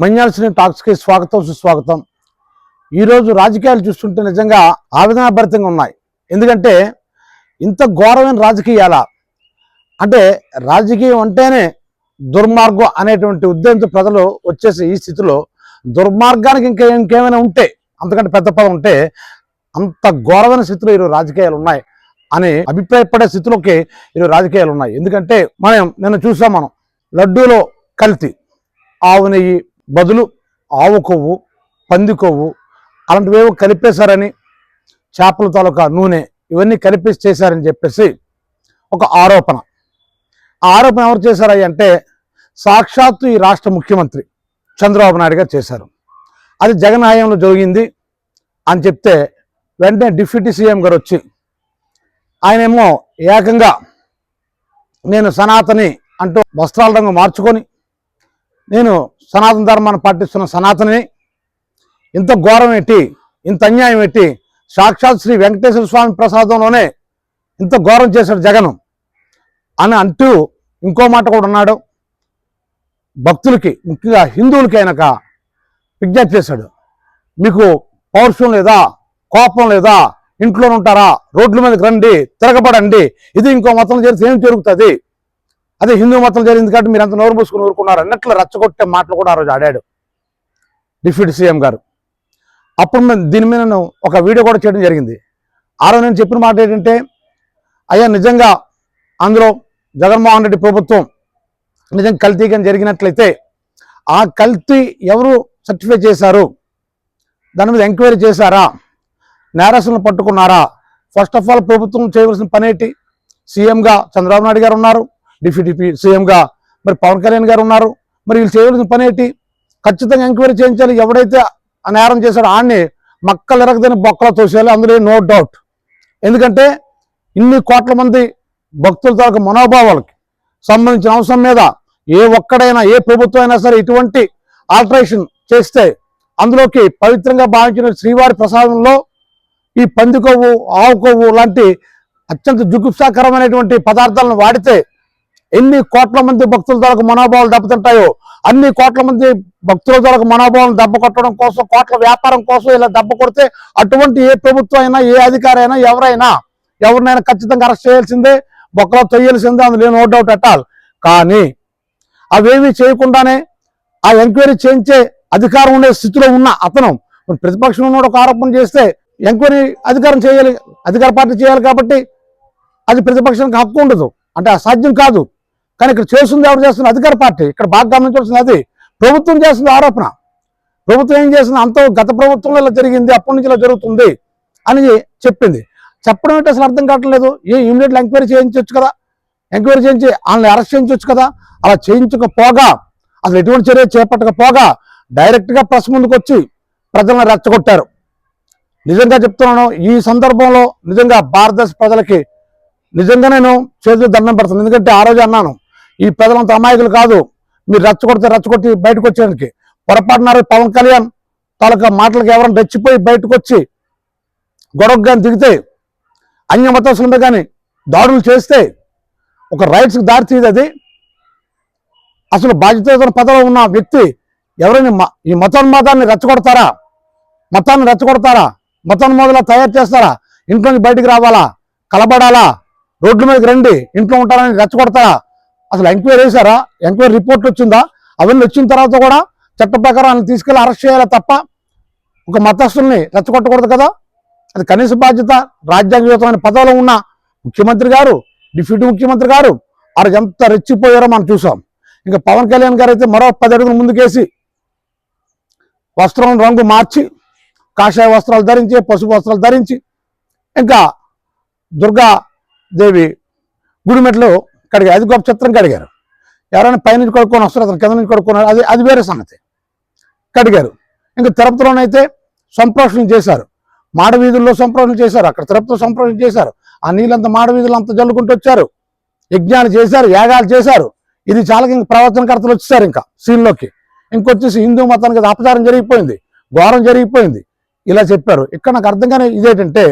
మన్యాల్ సినీ టాక్స్కి స్వాగతం సుస్వాగతం. ఈరోజు రాజకీయాలు చూస్తుంటే నిజంగా ఆవేదనాభరితంగా ఉన్నాయి. ఎందుకంటే ఇంత ఘోరమైన రాజకీయాల అంటే రాజకీయం అంటేనే దుర్మార్గం అనేటువంటి ఉద్దేశంతో ప్రజలు వచ్చేసి ఈ స్థితిలో దుర్మార్గానికి ఇంకేమైనా ఉంటే అంతకంటే పెద్ద పదం ఉంటే అంత ఘోరమైన స్థితిలో ఈరోజు రాజకీయాలు ఉన్నాయి అని అభిప్రాయపడే స్థితిలోకి ఈరోజు రాజకీయాలు ఉన్నాయి. ఎందుకంటే నిన్న చూసాం, మనం లడ్డూలో కల్తీ, ఆవు నెయ్యి బదులు ఆవు కొవ్వు, పంది కొవ్వు అలాంటివేవో కలిపేశారని, చేపల తాలూకా నూనె ఇవన్నీ కలిపేసి చేశారని చెప్పేసి ఒక ఆరోపణ. ఆ ఆరోపణ ఎవరు చేశారు అంటే సాక్షాత్తు ఈ రాష్ట్ర ముఖ్యమంత్రి చంద్రబాబు నాయుడు గారు చేశారు. అది జగన్ హయాంలో జరిగింది అని చెప్తే వెంటనే డిప్యూటీ సీఎం గారు వచ్చి ఆయనేమో ఏకంగా నేను సనాతని అంటూ వస్త్రాల రంగు మార్చుకొని నేను సనాతన ధర్మాన్ని పాటిస్తున్న సనాతని, ఇంత ఘోరం ఏంటి, ఇంత అన్యాయం ఏంటి, సాక్షాత్ శ్రీ వెంకటేశ్వర స్వామి ప్రసాదంలోనే ఇంత ఘోరం చేశాడు జగన్ అని అంటూ ఇంకో మాట కూడా ఉన్నాడు. భక్తులకి, ముఖ్యంగా హిందువులకి ఆయనక విజ్ఞప్తి చేశాడు, మీకు పౌరుషం లేదా, కోపం లేదా, ఇంట్లో ఉంటారా, రోడ్ల మీదకి రండి, తిరగబడండి, ఇది ఇంకో మతం చేస్తే ఏం జరుగుతుంది, అదే హిందూ మతం జరిగింది కాబట్టి మీరు అంత నోరు మూసుకుని ఊరుకున్నారు అన్నట్లు రెచ్చగొట్టే మాటలు కూడా ఆ రోజు ఆడాడు డిప్యూటీ సీఎం గారు. అప్పుడు దీని మీద నేను ఒక వీడియో కూడా చేయడం జరిగింది. ఆ రోజు నేను చెప్పిన మాట ఏంటంటే, అయ్యా నిజంగా అందులో జగన్మోహన్ రెడ్డి ప్రభుత్వం నిజంగా కల్తీగా జరిగినట్లయితే ఆ కల్తీ ఎవరు సర్టిఫై చేశారు, దాని మీద ఎంక్వైరీ చేశారా, నేరస్తులను పట్టుకున్నారా? ఫస్ట్ ఆఫ్ ఆల్ ప్రభుత్వం చేయవలసిన పని ఏంటి? సీఎంగా చంద్రబాబు నాయుడు గారు ఉన్నారు, డిప్యూటీ సీఎంగా మరి పవన్ కళ్యాణ్ గారు ఉన్నారు. మరి వీళ్ళు చేయవలసిన పని ఏంటి? ఖచ్చితంగా ఎంక్వైరీ చేయించాలి. ఎవడైతే ఆ నేరం చేశాడో ఆడిని మక్కలు ఎరగదని బొక్కలో తోసేయాలి, అందులో నో డౌట్. ఎందుకంటే ఇన్ని కోట్ల మంది భక్తుల తాలూకు మనోభావాలకి సంబంధించిన అంశం మీద ఏ ఒక్కడైనా, ఏ ప్రభుత్వం అయినా సరే ఇటువంటి ఆల్టరేషన్ చేస్తే అందులోకి పవిత్రంగా భావించిన శ్రీవారి ప్రసాదంలో ఈ పంది కొవ్వు, ఆవు కొవ్వు లాంటి అత్యంత జుగుప్సాకరమైనటువంటి పదార్థాలను వాడితే ఎన్ని కోట్ల మంది భక్తుల తాలూకు మనోభావాలు దెబ్బతింటాయో, అన్ని కోట్ల మంది భక్తుల తాలూకు మనోభావాలను దెబ్బ కొట్టడం కోసం, కోట్ల వ్యాపారం కోసం ఇలా దెబ్బ కొడితే అటువంటి ఏ ప్రభుత్వం అయినా, ఏ అధికారి అయినా, ఎవరినైనా ఖచ్చితంగా అరెస్ట్ చేయాల్సిందే, బొక్కలో తొయ్యాల్సిందే, అందులో నో డౌట్ అట్టాలి. కానీ అవేమీ చేయకుండానే ఆ ఎంక్వైరీ చేయించే అధికారం ఉండే స్థితిలో ఉన్న అతను ప్రతిపక్షం ఉన్న ఒక ఆరోపణ చేస్తే ఎంక్వైరీ అధికారం చేయాలి, అధికార పార్టీ చేయాలి, కాబట్టి అది ప్రతిపక్షానికి హక్కు ఉండదు, అంటే అసాధ్యం కాదు. కానీ ఇక్కడ చేస్తుంది ఎవరు చేస్తున్నారు? అధికార పార్టీ. ఇక్కడ బాగా గమనించాల్సింది అది ప్రభుత్వం చేస్తుంది ఆరోపణ. ప్రభుత్వం ఏం చేసింది? అంత గత ప్రభుత్వంలో ఇలా జరిగింది, అప్పటి నుంచి ఇలా జరుగుతుంది అని చెప్పింది. చెప్పడం అంటే అసలు అర్థం కావట్లేదు. ఇమీడియట్లీ ఎంక్వైరీ చేయించవచ్చు కదా, ఎంక్వైరీ చేయించి వాళ్ళని అరెస్ట్ చేయించవచ్చు కదా. అలా చేయించకపోగా, అసలు ఎటువంటి చర్య చేపట్టకపోగా డైరెక్ట్గా ప్రెస్ ముందుకు వచ్చి ప్రజలను రెచ్చగొట్టారు. నిజంగా చెప్తున్నాను, ఈ సందర్భంలో నిజంగా భారతదేశ ప్రజలకి నిజంగా నేను చేతులు దండం పెడతాను. ఎందుకంటే ఆ రోజు అన్నాను, ఈ ప్రజలంత అమాయకులు కాదు, మీరు రెచ్చగొట్టి బయటకు వచ్చేదానికి పొరపాటున్నారు. పవన్ కళ్యాణ్ తాలూకా మాటలకు ఎవరైనా రెచ్చిపోయి బయటకు వచ్చి గొడవకు కానీ దిగితే, అన్య మతస్థుల మీద కానీ దాడులు చేస్తే ఒక రైట్స్కి దారి తీయదు. అది అసలు బాధ్యత పదవిలో ఉన్న వ్యక్తి ఎవరైనా ఈ మతోన్మాదాన్ని రెచ్చగొడతారా? మతోన్మాదులా తయారు చేస్తారా? ఇంట్లోంచి బయటికి రావాలా, కలబడాలా, రోడ్ల మీదకి రండి, ఇంట్లో ఉంటారని రెచ్చగొడతారా? అసలు ఎంక్వైరీ చేశారా? ఎంక్వైరీ రిపోర్ట్ వచ్చిందా? అవన్నీ వచ్చిన తర్వాత కూడా చట్ట ప్రకారం తీసుకెళ్ళి అరెస్ట్ చేయాలి తప్ప ఒక మతస్థుల్ని రెచ్చగొట్టకూడదు కదా. అది కనీస బాధ్యత. రాజ్యాంగయుతమైన పదవిలో ఉన్న ముఖ్యమంత్రి గారు, డిప్యూటీ ముఖ్యమంత్రి గారు ఆ రోజు ఎంత రెచ్చిపోయారో మనం చూసాం. ఇంకా పవన్ కళ్యాణ్ గారు అయితే మరో 10 అడుగులు ముందుకేసి వస్త్రం రంగు మార్చి, కాషాయ వస్త్రాలు ధరించి, పసుపు వస్త్రాలు ధరించి, ఇంకా దుర్గాదేవి గుడి మెట్లు కడిగారు. అది గొప్ప చిత్రం కడిగారు. ఎవరైనా పైనుంచి కడుక్కొని వస్తారు, అతను కింద నుంచి కడుక్కున్నారు, అది వేరే సంగతి. కడిగారు. ఇంకా తిరుపతిలోనైతే సంప్రోషణ చేశారు, మాడవీధుల్లో సంప్రోషణ చేశారు, అక్కడ తిరుపతిలో సంప్రోషణ చేశారు. ఆ నీళ్ళంతా మాడవీధులు అంతా జల్లుకుంటూ వచ్చారు, యజ్ఞాలు చేశారు, యాగాలు చేశారు. ఇది చాలా ఇంక ప్రవచనకర్తలు వచ్చేసారు ఇంకా సీన్లోకి. ఇంకొచ్చేసి హిందూ మతానికి అది అపచారం జరిగిపోయింది, ఘోరం జరిగిపోయింది ఇలా చెప్పారు. ఇక్కడ నాకు అర్థం కానీ ఇదేంటంటే,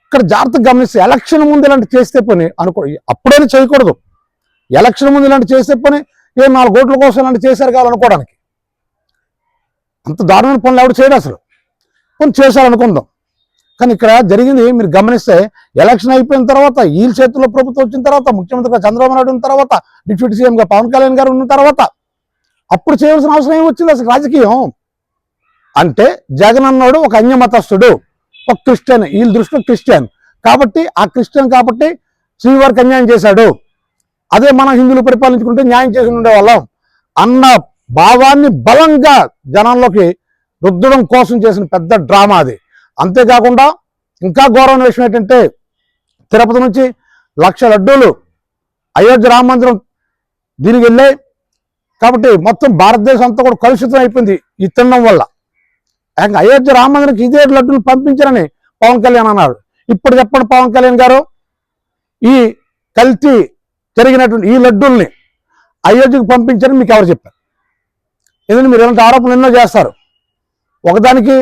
ఇక్కడ జాగ్రత్తగా గమనిస్తే ఎలక్షన్ ముందు ఇలాంటి చేస్తే పని అప్పుడైనా చేయకూడదు. ఎలక్షన్ ముందు ఇలాంటి చేస్తే పని 4 ఓట్ల కోసం ఇలాంటి చేశారు కావాలనుకోవడానికి. అంత దారుణమైన పనులు ఎవరు చేయడు అసలు. కొన్ని చేశారనుకుందాం. కానీ ఇక్కడ జరిగింది మీరు గమనిస్తే, ఎలక్షన్ అయిపోయిన తర్వాత, ఈ చేతుల్లో ప్రభుత్వం వచ్చిన తర్వాత, ముఖ్యమంత్రిగా చంద్రబాబు నాయుడు ఉన్న తర్వాత, డిప్యూటీ సీఎంగా పవన్ కళ్యాణ్ గారు ఉన్న తర్వాత అప్పుడు చేయవలసిన అవసరం ఏమి వచ్చింది అసలు రాజకీయం అంటే? జగన్ అన్నాడు ఒక అన్యమతస్తుడు, ఒక క్రిస్టియన్, వీళ్ళ దృష్టిలో క్రిస్టియన్ కాబట్టి, ఆ క్రిస్టియన్ కాబట్టి శ్రీవారికి అన్యాయం చేశాడు, అదే మనం హిందువులు పరిపాలించుకుంటే న్యాయం చేసి ఉండేవాళ్ళం అన్న భావాన్ని బలంగా జనాల్లోకి రుద్దడం కోసం చేసిన పెద్ద డ్రామా అది. అంతేకాకుండా ఇంకా ఘోరమైన విషయం ఏంటంటే, తిరుపతి నుంచి 1,00,000 లడ్డూలు అయోధ్య రామ మందిరం దీనికి వెళ్ళాయి కాబట్టి మొత్తం భారతదేశం అంతా కూడా కలుషితం అయిపోయింది ఈ తినడం వల్ల. అయోధ్య రామ మందిరంకి ఇదే లడ్డూలు పంపించారని పవన్ కళ్యాణ్ అన్నాడు. ఇప్పుడు చెప్పండి పవన్ కళ్యాణ్ గారు, ఈ కల్తీ జరిగినటువంటి ఈ లడ్డూల్ని అయోధ్యకు పంపించారని మీకు ఎవరు చెప్పారు? ఎందుకంటే మీరు ఇలాంటి ఆరోపణలు ఎన్నో చేస్తారు, ఒకదానికి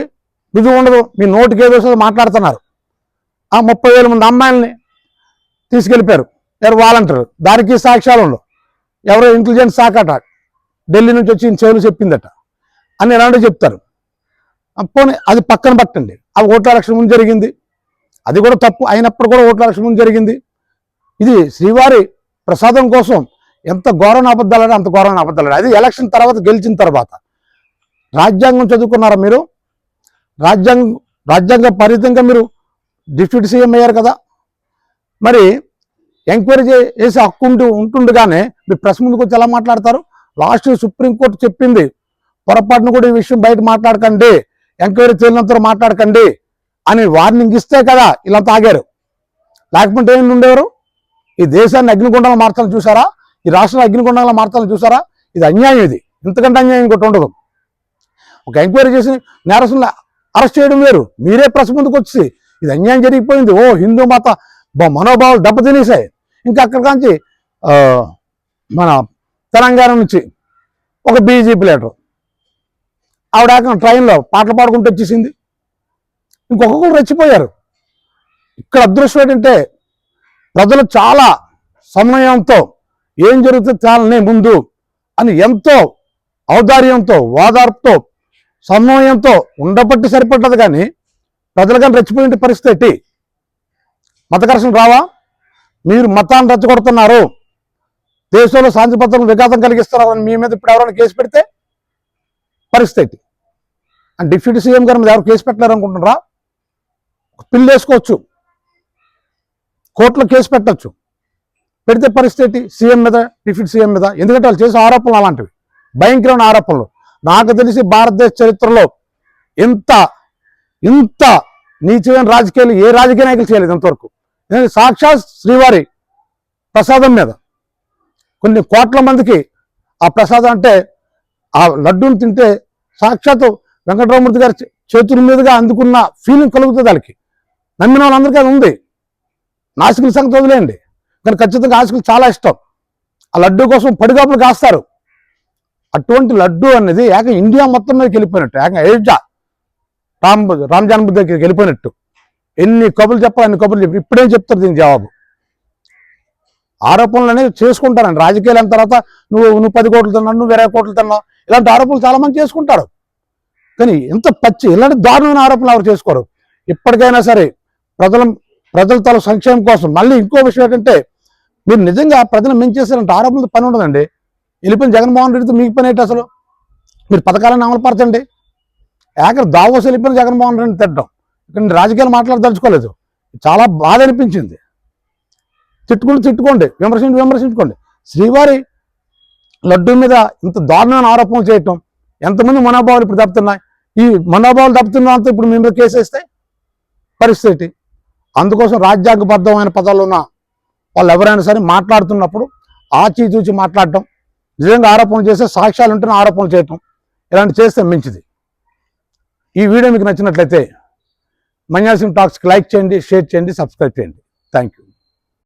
విధి ఉండదు, మీ నోటికి ఏదో మాట్లాడుతున్నారు. ఆ 30,000 మంది అమ్మాయిల్ని తీసుకెళ్ళిపోయారు, ఎవరు వాలంటీర్, దానికి సాక్ష్యాలు ఉండవు. ఎవరో ఇంటెలిజెన్స్ శాఖ అట ఢిల్లీ నుంచి వచ్చి చెవులు చెప్పిందట అని ఎలాంటివి చెప్తారు. పోనీ అది పక్కన పట్టండి, అది ఓట్ల ఎలక్షన్ ముందు జరిగింది, అది కూడా తప్పు అయినప్పుడు కూడా ఓట్ల ఎలక్షన్ ముందు జరిగింది. ఇది శ్రీవారి ప్రసాదం కోసం ఎంత ఘోరమైన అబద్ధాలు, అంత ఘోరమైన అబద్ధాలు. అది ఎలక్షన్ తర్వాత, గెలిచిన తర్వాత. రాజ్యాంగం చదువుకున్నారా మీరు? రాజ్యాంగ పరిమితంగా మీరు డిప్యూటీ సీఎం అయ్యారు కదా, మరి ఎంక్వైరీ చేసే హక్కు ఉంటుండగానే మీరు ప్రెస్ ముందుకు వచ్చి ఎలా మాట్లాడతారు? లాస్ట్ సుప్రీంకోర్టు చెప్పింది, పొరపాటును కూడా ఈ విషయం బయట మాట్లాడకండి, ఎంక్వైరీ తేలినంత మాట్లాడకండి అని వార్నింగ్ ఇస్తే కదా ఇలా తాగారు. లేకపోతే ఏమి ఉండేవారు? ఈ దేశాన్ని అగ్నిగుండంగా మార్చాలని చూసారా? ఈ రాష్ట్రాన్ని అగ్నిగుండంగా మార్చాలని చూసారా? ఇది అన్యాయం. ఇది ఇంతకంటే అన్యాయం ఇంకోటి ఉండదు. ఒక ఎంక్వైరీ చేసి నేరస్తులను అరెస్ట్ చేయడం వేరు, మీరే ప్రెస్ ముందుకు వచ్చి ఇది అన్యాయం జరిగిపోయింది, ఓ హిందూ మత మనోభావాలు దెబ్బతినేసాయి. ఇంకా అక్కడి నుంచి మన తెలంగాణ నుంచి ఒక బీజేపీ లీడర్ ఆవిడ ట్రైన్లో పాటలు పాడుకుంటూ వచ్చేసింది, ఇంకొకరు రెచ్చిపోయారు. ఇక్కడ అదృష్టం ఏంటంటే ప్రజలు చాలా సమన్వయంతో ఏం జరుగుతుంది చాలనే ముందు అని ఎంతో ఔదార్యంతో, ఓదార్పుతో, సమన్వయంతో ఉండబట్టి సరిపడ్డది. కానీ ప్రజలు కానీ రెచ్చిపోయిన పరిస్థితి, మత ఘర్షణ రావా? మీరు మతాన్ని రెచ్చగొడుతున్నారు, దేశంలో శాంతి భద్రతలకు విఘాతం కలిగిస్తున్నారని మీ మీద ఇప్పుడు ఎవరైనా కేసు పెడితే పరిస్థితి. అండ్ డిప్యూటీ సీఎం గారి మీద ఎవరు కేసు పెట్టలేరు అనుకుంటున్నారా? పిల్లు వేసుకోవచ్చు, కోర్టులో కేసు పెట్టచ్చు, పెడితే పరిస్థితి సీఎం మీద, డిప్యూటీ సీఎం మీద. ఎందుకంటే వాళ్ళు చేసే ఆరోపణలు అలాంటివి, భయంకరమైన ఆరోపణలు. నాకు తెలిసి భారతదేశ చరిత్రలో ఇంత నీచమైన రాజకీయాలు ఏ రాజకీయ నాయకులు చేయలేదు ఇంతవరకు. సాక్షాత్ శ్రీవారి ప్రసాదం మీద కొన్ని కోట్ల మందికి ఆ ప్రసాదం అంటే, ఆ లడ్డూని తింటే సాక్షాత్ వెంకటరామమూర్తి గారి చేతుల మీదుగా అందుకున్న ఫీలింగ్ కలుగుతుంది వాళ్ళకి. నమ్మిన వాళ్ళందరికీ అది ఉంది. నాసికుల సంగతి వదిలేయండి, కానీ ఖచ్చితంగా ఆశకులు చాలా ఇష్టం. ఆ లడ్డూ కోసం పడిగాపులు కాస్తారు. అటువంటి లడ్డూ అనేది ఏక ఇండియా మొత్తం మీదకి వెళ్ళిపోయినట్టు, ఏక అయోధ్య రామ్ జన్మభూమి దగ్గరికి వెళ్ళిపోయినట్టు. ఎన్ని కబుర్లు చెప్పాలి అన్ని కబుర్లు చెప్పి ఇప్పుడేం చెప్తారు దీని జవాబు? ఆరోపణలు అనేవి చేసుకుంటారండి. రాజకీయాలు అయిన తర్వాత నువ్వు 10 కోట్లు తిన్నావు, నువ్వు 20 కోట్లు తిన్నావు, ఇలాంటి ఆరోపణలు చాలా మంది చేసుకుంటారు. కానీ ఇంత ఇలాంటి దారుణమైన ఆరోపణలు ఎవరు చేసుకోరు. ఇప్పటికైనా సరే ప్రజల తల సంక్షేమం కోసం. మళ్ళీ ఇంకో విషయం ఏంటంటే, మీరు నిజంగా ప్రజలు మించేసారంటే ఆరోపణలతో పని ఉండదండి. వెళ్ళిపోయిన జగన్మోహన్ రెడ్డితో మీకు పని ఏంటి అసలు? మీరు పథకాలను అమలుపరచండి. దావోస్ వెళ్ళిపోయిన జగన్మోహన్ రెడ్డిని తిట్టడం, ఇక్కడ రాజకీయాలు మాట్లాడదలుచుకోలేదు. చాలా బాధ అనిపించింది. తిట్టుకోండి, విమర్శించుకోండి. శ్రీవారి లడ్డూ మీద ఇంత దారుణమైన ఆరోపణలు చేయటం, ఎంతమంది మనోభావాలు ఇప్పుడు దెబ్బతున్నాయి. ఈ మనోభావాలు దెబ్బతున్న అంతా ఇప్పుడు మీ మీద కేసేస్తే పరిస్థితి. అందుకోసం రాజ్యాంగబద్ధమైన పదాలు ఉన్న వాళ్ళు ఎవరైనా సరే మాట్లాడుతున్నప్పుడు ఆచితూచి మాట్లాడటం, నిజంగా ఆరోపణలు చేస్తే సాక్ష్యాలు ఉంటేనే ఆరోపణలు చేయటం, ఇలాంటి చేస్తే మంచిది. ఈ వీడియో మీకు నచ్చినట్లయితే మన్యాసింహ్ టాక్స్కి లైక్ చేయండి, షేర్ చేయండి, సబ్స్క్రైబ్ చేయండి. Thank you.